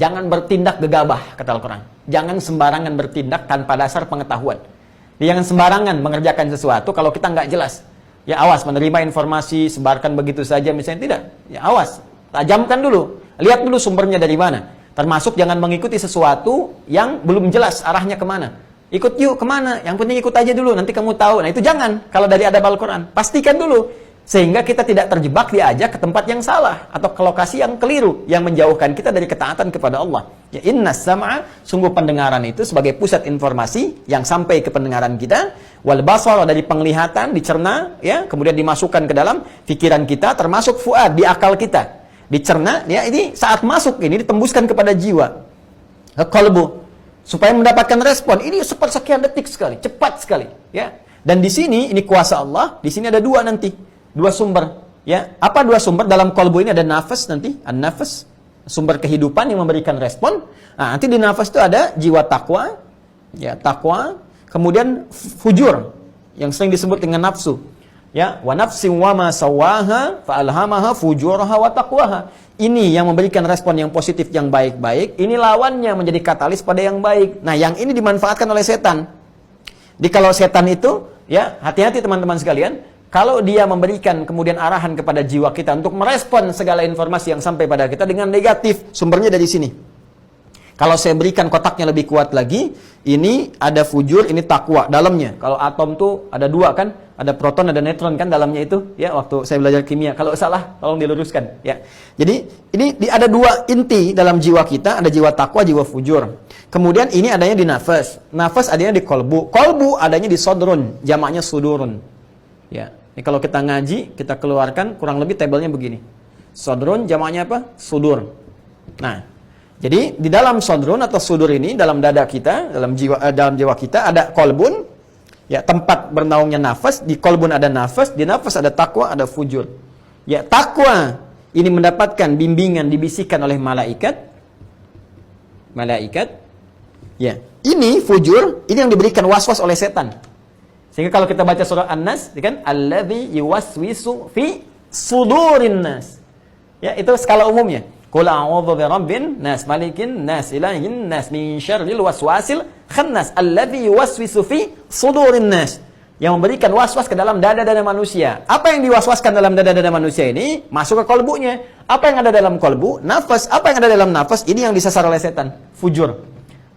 Jangan bertindak gegabah, kata Al-Quran. Jangan sembarangan bertindak tanpa dasar pengetahuan. Jangan sembarangan mengerjakan sesuatu kalau kita nggak jelas. Ya awas, menerima informasi, sebarkan begitu saja misalnya, tidak. Ya awas, tajamkan dulu. Lihat dulu sumbernya dari mana. Termasuk jangan mengikuti sesuatu yang belum jelas arahnya kemana. Ikut yuk kemana, yang penting ikut aja dulu, nanti kamu tahu. Nah itu jangan, kalau dari adab Al-Quran. Pastikan dulu. Sehingga kita tidak terjebak diajak ke tempat yang salah atau ke lokasi yang keliru yang menjauhkan kita dari ketaatan kepada Allah. Ya innas sam'a, sungguh pendengaran itu sebagai pusat informasi yang sampai ke pendengaran kita, wal basara, dari penglihatan dicerna, ya, kemudian dimasukkan ke dalam pikiran kita, termasuk fuad, di akal kita. Dicerna, ya, ini saat masuk ini ditembuskan kepada jiwa, ke qalbu, supaya mendapatkan respon. Ini sepersekian detik sekali, cepat sekali, ya. Dan di sini ini kuasa Allah, di sini ada dua nanti. Dua sumber, ya. Apa dua sumber? Dalam qalbu ini ada nafas nanti, an-nafas, sumber kehidupan yang memberikan respon. Nah, nanti di nafas itu ada jiwa takwa, ya, takwa, kemudian fujur yang sering disebut dengan nafsu. Ya, wa nafsin wa ma sawaha fa alhamaha fujuraha wa taqwaha. Ini yang memberikan respon yang positif, yang baik-baik. Ini lawannya menjadi katalis pada yang baik. Nah, yang ini dimanfaatkan oleh setan. Jadi kalau setan itu, ya, hati-hati teman-teman sekalian. Kalau dia memberikan kemudian arahan kepada jiwa kita untuk merespon segala informasi yang sampai pada kita dengan negatif, sumbernya dari sini. Kalau saya berikan kotaknya lebih kuat lagi, ini ada fujur, ini takwa dalamnya. Kalau atom tuh ada dua kan, ada proton, ada neutron kan dalamnya itu. Ya, waktu saya belajar kimia. Kalau salah, tolong diluruskan. Ya, jadi ini ada dua inti dalam jiwa kita, ada jiwa takwa, jiwa fujur. Kemudian ini adanya di nafas, nafas adanya di kolbu, kolbu adanya di sodrun, jamaknya sudurun. Ya. Ini kalau kita ngaji, kita keluarkan kurang lebih tabelnya begini. Sodrun jamaknya apa? Sudur. Nah, jadi di dalam sodrun atau sudur ini, dalam dada kita, dalam jiwa kita ada kolbun, ya, tempat bernaungnya nafas. Di kolbun ada nafas, di nafas ada takwa, ada fujur. Ya, takwa ini mendapatkan bimbingan, dibisikkan oleh malaikat. Malaikat. Ya, ini fujur, ini yang diberikan waswas oleh setan. Sehingga kalau kita baca surah An-Nas, kan alladzi yuwaswisu fi sudurin nas. Ya, itu skala umumnya. Qul a'udzu birabbin nas, malikin nas, ilahin nas, min syarril waswasil khannas, alladzi yuwaswisu fi sudurin nas. Yang memberikan waswas ke dalam dada-dada manusia. Apa yang diwaswaskan dalam dada-dada manusia ini masuk ke kolbunya. Apa yang ada dalam kolbu? Nafas. Apa yang ada dalam nafas? Ini yang disasar oleh setan. Fujur.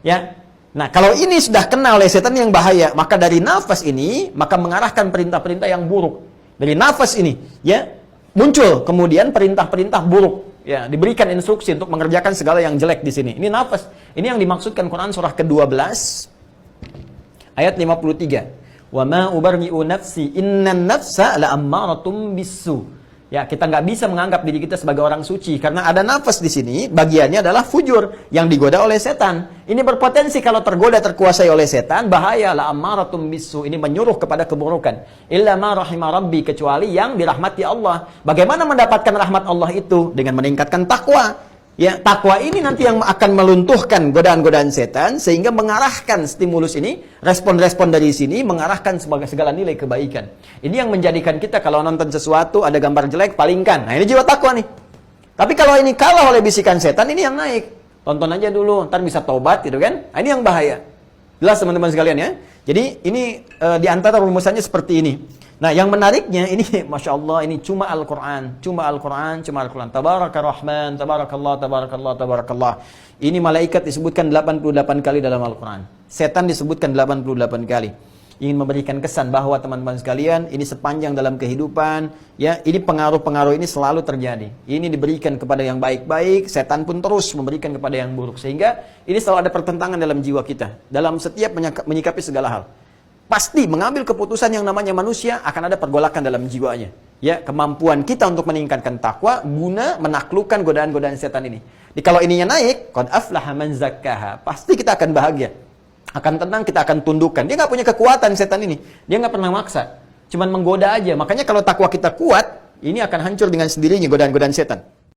Ya. Nah, kalau ini sudah kena oleh setan yang bahaya, maka dari nafas ini, maka mengarahkan perintah-perintah yang buruk. Dari nafas ini, ya, muncul kemudian perintah-perintah buruk. Ya, diberikan instruksi untuk mengerjakan segala yang jelek di sini. Ini nafas. Ini yang dimaksudkan Quran surah ke-12, ayat 53. Wa ma ubarri'u nafsi, innan nafsa la'ammaratum bisu. Ya, kita nggak bisa menganggap diri kita sebagai orang suci karena ada nafas di sini, bagiannya adalah fujur yang digoda oleh setan. Ini berpotensi kalau tergoda, terkuasai oleh setan, bahaya. La ammaratum bisu, ini menyuruh kepada keburukan. Illa ma rahima rabbi, kecuali yang dirahmati Allah. Bagaimana mendapatkan rahmat Allah itu? Dengan meningkatkan takwa. Ya, takwa ini nanti yang akan meluntuhkan godaan-godaan setan sehingga mengarahkan stimulus ini, respon-respon dari sini mengarahkan sebagai segala nilai kebaikan. Ini yang menjadikan kita kalau nonton sesuatu ada gambar jelek, palingkan. Nah, ini jiwa takwa nih. Tapi kalau ini kalah oleh bisikan setan, ini yang naik. Tonton aja dulu, ntar bisa tobat gitu kan. Nah, ini yang bahaya. Jelas teman-teman sekalian ya. Jadi ini di antara rumusannya seperti ini. Nah, yang menariknya ini, Masya Allah, ini cuma Al-Quran. Cuma Al-Quran, cuma Al-Quran. Tabaraka Rahman, Tabarakallah, Tabarakallah, Tabarakallah. Ini malaikat disebutkan 88 kali dalam Al-Quran. Setan disebutkan 88 kali. Ingin memberikan kesan bahwa teman-teman sekalian, ini sepanjang dalam kehidupan, ya, ini pengaruh-pengaruh ini selalu terjadi. Ini diberikan kepada yang baik-baik, setan pun terus memberikan kepada yang buruk. Sehingga ini selalu ada pertentangan dalam jiwa kita. Dalam setiap menyikapi segala hal. Pasti mengambil keputusan yang namanya manusia akan ada pergolakan dalam jiwanya. Ya, kemampuan kita untuk meningkatkan takwa guna menaklukkan godaan-godaan setan ini. Jadi kalau ininya naik, qad aflaha man zakkaha, pasti kita akan bahagia. Akan tenang, kita akan tundukkan. Dia nggak punya kekuatan setan ini. Dia nggak pernah maksa. Cuman menggoda aja. Makanya kalau takwa kita kuat, ini akan hancur dengan sendirinya godaan-godaan setan.